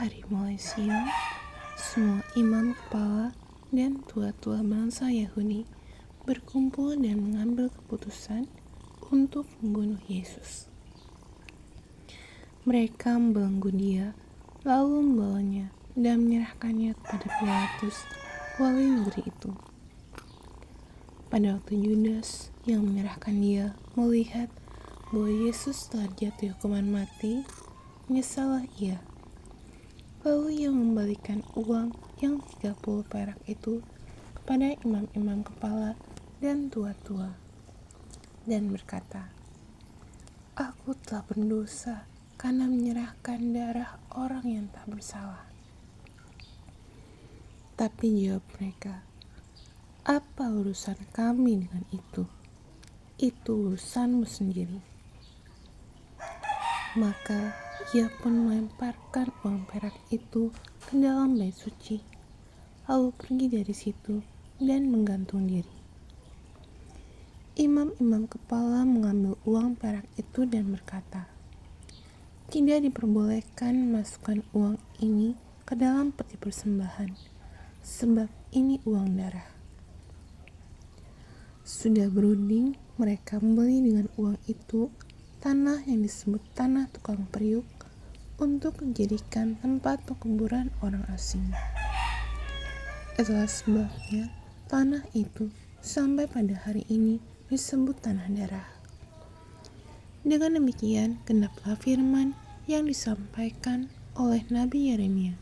hari mulai siang, semua imam kepala dan tua-tua bangsa Yahudi berkumpul dan mengambil keputusan untuk membunuh Yesus. Mereka membelenggu dia, lalu membawanya dan menyerahkannya kepada Pilatus, wali negeri itu. Pada waktu Yudas yang menyerahkan dia melihat bahwa Yesus telah jatuh hukuman mati, menyesallah ia. Lalu ia membalikan uang yang 30 perak itu kepada imam-imam kepala dan tua-tua, dan berkata, "Aku telah berdosa karena menyerahkan darah orang yang tak bersalah." Tapi jawab mereka, "Apa urusan kami dengan itu? Itu urusanmu sendiri." Maka ia pun melemparkan uang perak itu ke dalam bait suci, lalu pergi dari situ dan menggantung diri. Imam-imam kepala mengambil uang perak itu dan berkata, "Tidak diperbolehkan masukkan uang ini ke dalam peti persembahan, sebab ini uang darah." Sudah berunding, mereka membeli dengan uang itu tanah yang disebut tanah tukang periuk untuk dijadikan tempat pekuburan orang asing. Itulah sebabnya tanah itu sampai pada hari ini disebut tanah darah. Dengan demikian, genaplah firman yang disampaikan oleh Nabi Yeremia.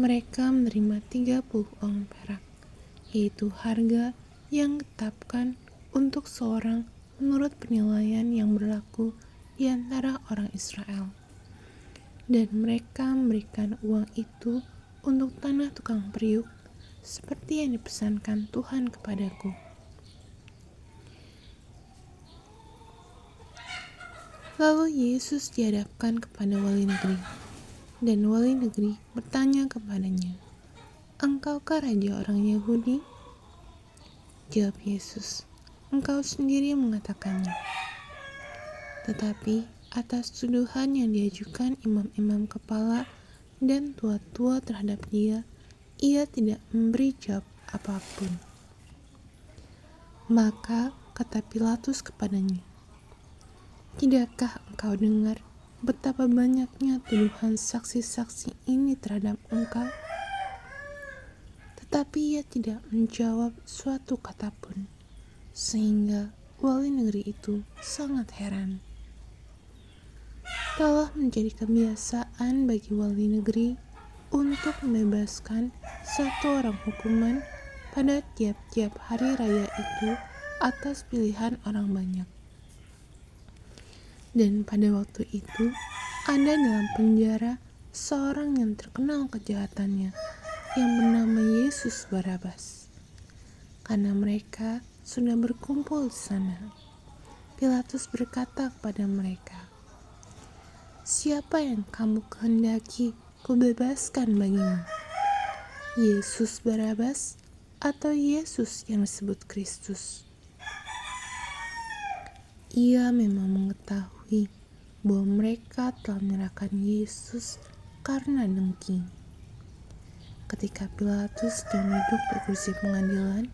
Mereka menerima 30 uang perak, yaitu harga yang ditetapkan untuk seorang menurut penilaian yang berlaku di antara orang Israel. Dan mereka memberikan uang itu untuk tanah tukang periuk, seperti yang dipesankan Tuhan kepadaku. Lalu Yesus dihadapkan kepada wali negeri, dan wali negeri bertanya kepadanya, "Engkaukah raja orang Yahudi?" Jawab Yesus, "Engkau sendiri mengatakannya." Tetapi atas tuduhan yang diajukan imam-imam kepala dan tua-tua terhadap dia, ia tidak memberi jawab apapun. Maka kata Pilatus kepadanya, "Tidakkah engkau dengar betapa banyaknya tuduhan saksi-saksi ini terhadap engkau?" Tetapi ia tidak menjawab suatu kata pun, sehingga wali negeri itu sangat heran. Telah menjadi kebiasaan bagi wali negeri untuk membebaskan satu orang hukuman pada tiap-tiap hari raya itu atas pilihan orang banyak. Dan pada waktu itu, ada dalam penjara seorang yang terkenal kejahatannya, yang bernama Yesus Barabas. Karena mereka sudah berkumpul di sana, Pilatus berkata kepada mereka, "Siapa yang kamu kehendaki kubebaskan bagimu? Yesus Barabas atau Yesus yang disebut Kristus?" Ia memang mengetahui bahwa mereka telah menyerahkan Yesus karena dengki. Ketika Pilatus sedang duduk di kursi pengadilan,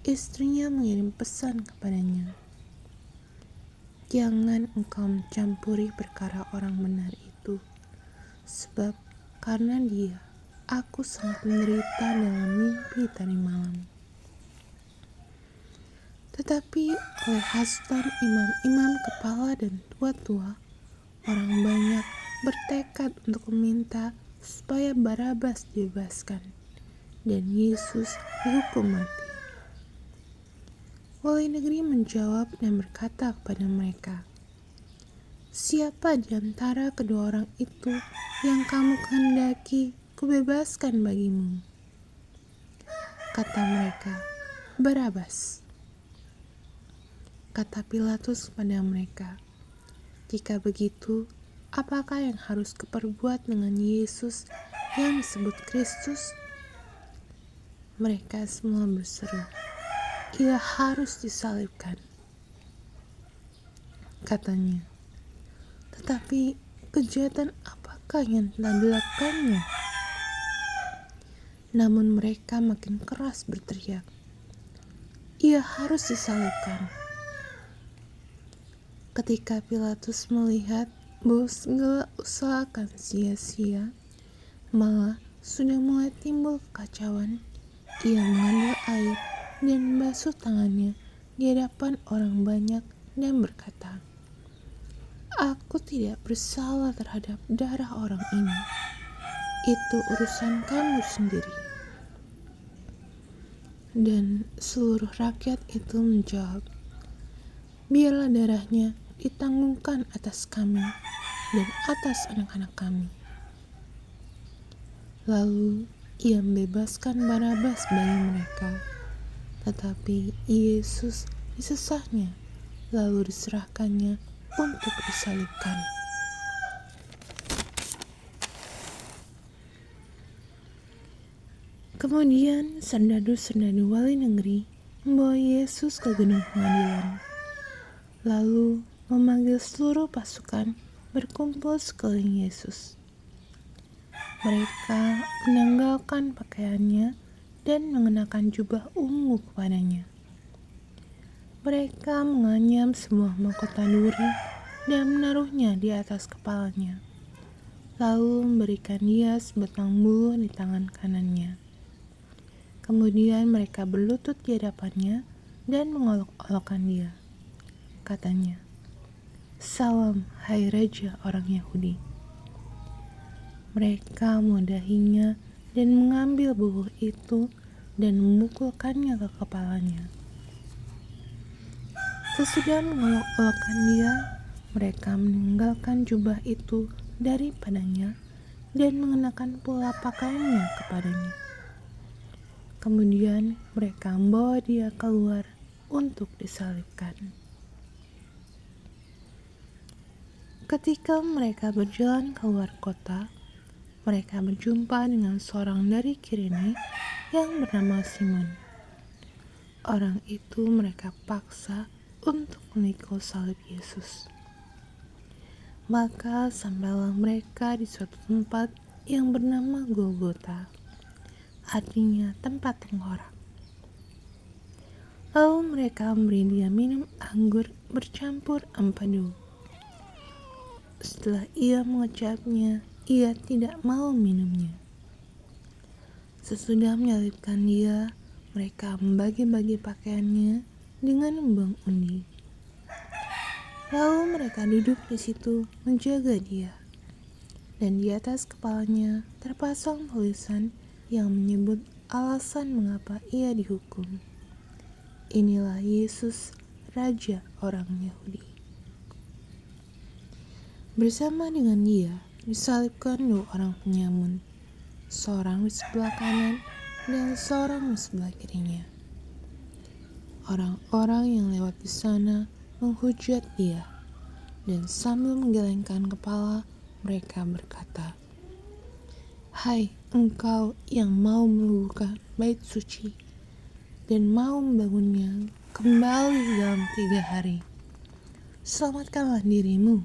istrinya mengirim pesan kepadanya, "Jangan engkau mencampuri perkara orang benar itu, sebab karena dia, aku sangat menderita dalam mimpi tadi malam." Tetapi oleh hasutan imam-imam kepala dan tua-tua, orang banyak bertekad untuk meminta supaya Barabas dibebaskan dan Yesus dihukum mati. Wali negeri menjawab dan berkata kepada mereka, "Siapa di antara kedua orang itu yang kamu kehendaki kubebaskan bagimu?" Kata mereka, "Barabas." Kata Pilatus kepada mereka, "Jika begitu, apakah yang harus kuperbuat dengan Yesus yang disebut Kristus?" Mereka semua berseru, "Ia harus disalibkan." Katanya, "Tetapi kejahatan apakah apakah yang telah dilakukannya? Namun mereka makin keras berteriak, "Ia harus disalibkan." Ketika Pilatus melihat bahwa segala usaha akan sia-sia, malah sudah mulai timbul kekacauan, ia mengambil air dan membasuh tangannya di hadapan orang banyak dan berkata, "Aku tidak bersalah terhadap darah orang ini. Itu urusan kamu sendiri." Dan seluruh rakyat itu menjawab, "Biarlah darahnya ditanggungkan atas kami dan atas anak-anak kami." Lalu ia membebaskan Barabas bagi mereka, tetapi Yesus disesahnya, lalu diserahkannya untuk disalibkan. Kemudian serdadu-serdadu wali negeri membawa Yesus ke gedung pengadilan, lalu memanggil seluruh pasukan berkumpul sekeliling Yesus. Mereka menanggalkan pakaiannya dan mengenakan jubah ungu kepadanya. Mereka menganyam sebuah mahkota duri dan menaruhnya di atas kepalanya, lalu memberikan dia sebatang bulu di tangan kanannya. Kemudian mereka berlutut di hadapannya dan mengolok-olokkan dia. Katanya, "Salam, hai Raja orang Yahudi." Mereka memudahinya dan mengambil bulu itu dan memukulkannya ke kepalanya. Sesudah mengolok-olokkan dia, mereka meninggalkan jubah itu daripadanya dan mengenakan pula pakaiannya kepadanya. Kemudian mereka membawa dia keluar untuk disalibkan. Ketika mereka berjalan keluar kota, mereka berjumpa dengan seorang dari Kirene yang bernama Simon. Orang itu mereka paksa untuk memikul salib Yesus. Maka sampailah mereka di suatu tempat yang bernama Golgota, artinya tempat tengkorak. Lalu mereka memberi dia minum anggur bercampur empedu. Setelah ia mengecapnya, ia tidak mau minumnya. Sesudah menyalibkan dia, mereka membagi-bagi pakaiannya dengan membuang undi. Lalu mereka duduk di situ menjaga dia, dan di atas kepalanya terpasang tulisan yang menyebut alasan mengapa ia dihukum. "Inilah Yesus, Raja orang Yahudi." Bersama dengan dia disalibkan dua orang penyamun, seorang di sebelah kanan dan seorang di sebelah kirinya. Orang-orang yang lewat di sana menghujat dia, dan sambil menggelengkan kepala mereka berkata, "Hai engkau yang mau merubuhkan bait suci dan mau membangunnya kembali dalam 3 hari, selamatkanlah dirimu.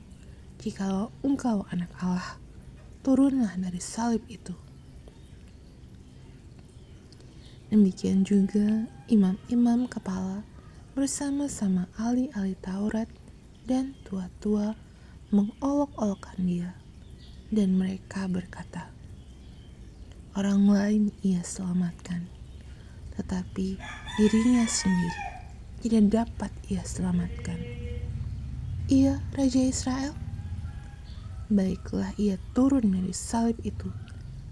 Jikalau engkau anak Allah, turunlah dari salib itu." Demikian juga imam-imam kepala bersama-sama ahli-ahli Taurat dan tua-tua mengolok-olokkan dia, dan mereka berkata, "Orang lain ia selamatkan, tetapi dirinya sendiri tidak dapat ia selamatkan. Ia Raja Israel? Baiklah ia turun dari salib itu,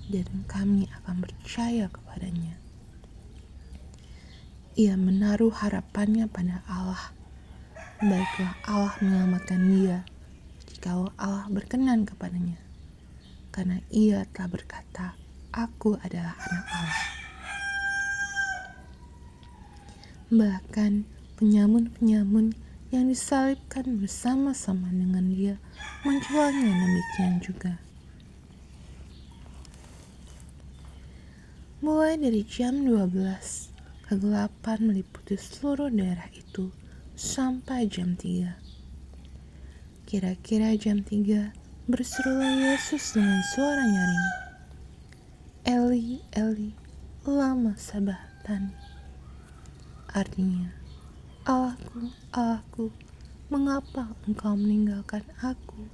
dan kami akan percaya kepadanya." Ia menaruh harapannya pada Allah. Baiklah Allah menyelamatkan dia, jikalau Allah berkenan kepadanya, karena ia telah berkata, "Aku adalah anak Allah." Bahkan penyamun-penyamun yang disalibkan bersama-sama dengan dia mencela-nya demikian juga. Mulai dari jam 12, kegelapan meliputi seluruh daerah itu sampai jam 3. Kira-kira jam 3, berserulah Yesus dengan suara nyaring, "Eli, Eli, lama sabachthani." Artinya, "Allahku, Allahku, mengapa engkau meninggalkan aku?"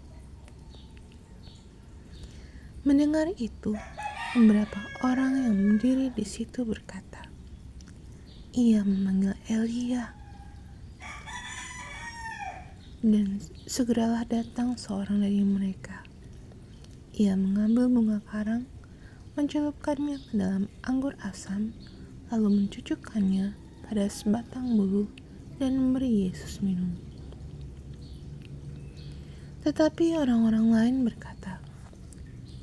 Mendengar itu, beberapa orang yang berdiri di situ berkata, "Ia memanggil Elia." Dan segeralah datang seorang dari mereka. Ia mengambil bunga karang, mencelupkannya ke dalam anggur asam, lalu mencucukkannya pada sebatang bulu dan memberi Yesus minum. Tetapi orang-orang lain berkata,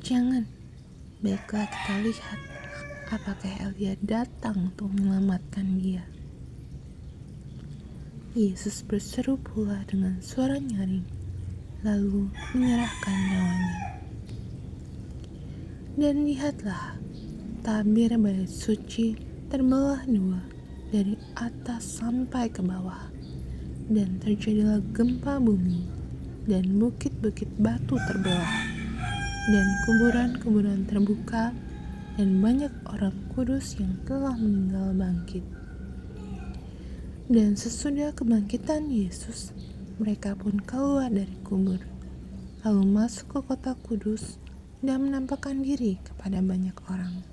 "Jangan, baiklah kita lihat apakah Elia datang untuk menyelamatkan dia." Yesus berseru pula dengan suara nyaring, lalu menyerahkan nyawanya. Dan lihatlah, tabir bait suci terbelah dua dari atas sampai ke bawah, dan terjadilah gempa bumi, dan bukit-bukit batu terbelah, dan kuburan-kuburan terbuka, dan banyak orang kudus yang telah meninggal bangkit. Dan sesudah kebangkitan Yesus, mereka pun keluar dari kubur, lalu masuk ke kota kudus dan menampakkan diri kepada banyak orang.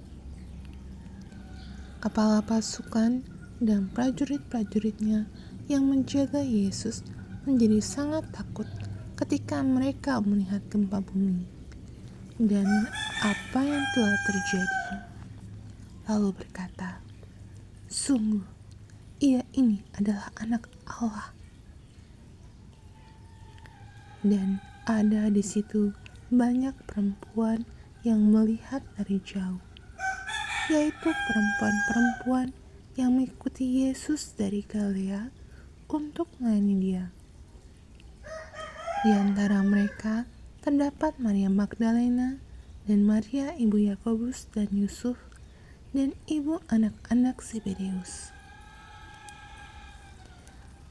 Kepala pasukan dan prajurit-prajuritnya yang menjaga Yesus menjadi sangat takut ketika mereka melihat gempa bumi dan apa yang telah terjadi, lalu berkata, "Sungguh, ia ini adalah Anak Allah." Dan ada di situ banyak perempuan yang melihat dari jauh, yaitu perempuan-perempuan yang mengikuti Yesus dari Galilea untuk melayani dia. Di antara mereka terdapat Maria Magdalena dan Maria ibu Yakobus dan Yusuf dan ibu anak-anak Zebedeus.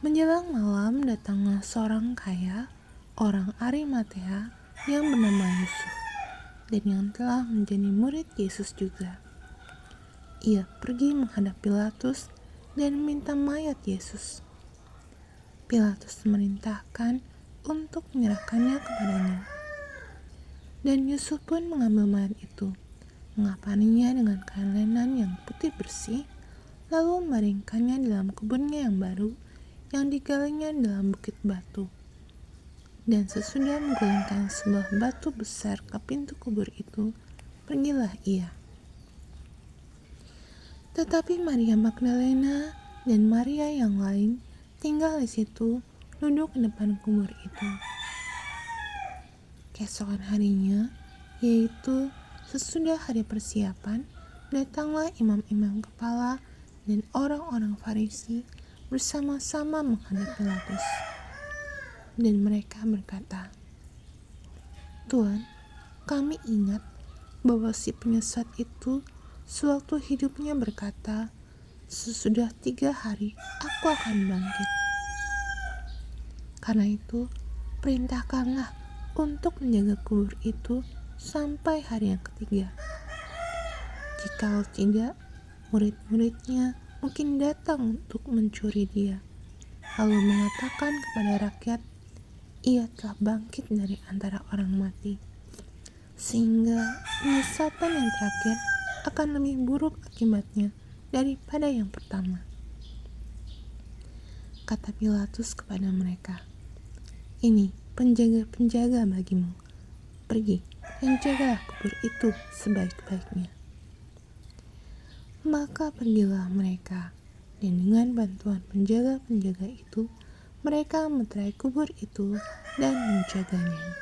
Menjelang malam datanglah seorang kaya, orang Arimatea yang bernama Yusuf, dan yang telah menjadi murid Yesus juga. Ia pergi menghadap Pilatus dan meminta mayat Yesus. Pilatus memerintahkan untuk menyerahkannya kepadanya. Dan Yusuf pun mengambil mayat itu, mengapaninya dengan kain lenan yang putih bersih, lalu membaringkannya dalam kuburnya yang baru, yang digalinya dalam bukit batu. Dan sesudah menggulingkan sebuah batu besar ke pintu kubur itu, pergilah ia. Tetapi Maria Magdalena dan Maria yang lain tinggal di situ, duduk di depan kubur itu. Keesokan harinya, yaitu sesudah hari persiapan, datanglah imam-imam kepala dan orang-orang Farisi bersama-sama menghadap Pilatus. Dan mereka berkata, "Tuan, kami ingat bahwa si penyesat itu sewaktu hidupnya berkata, 'Sesudah 3 hari aku akan bangkit.' Karena itu, perintahkanlah untuk menjaga kubur itu sampai hari yang ketiga. Jikalau tidak, murid-muridnya mungkin datang untuk mencuri dia, lalu mengatakan kepada rakyat, 'Ia telah bangkit dari antara orang mati,' sehingga penyesatan yang terakhir akan lebih buruk akibatnya daripada yang pertama." Kata Pilatus kepada mereka, "Ini penjaga-penjaga bagimu. Pergi dan jagalah kubur itu sebaik-baiknya." Maka pergilah mereka, dan dengan bantuan penjaga-penjaga itu, mereka meterai kubur itu dan menjaganya.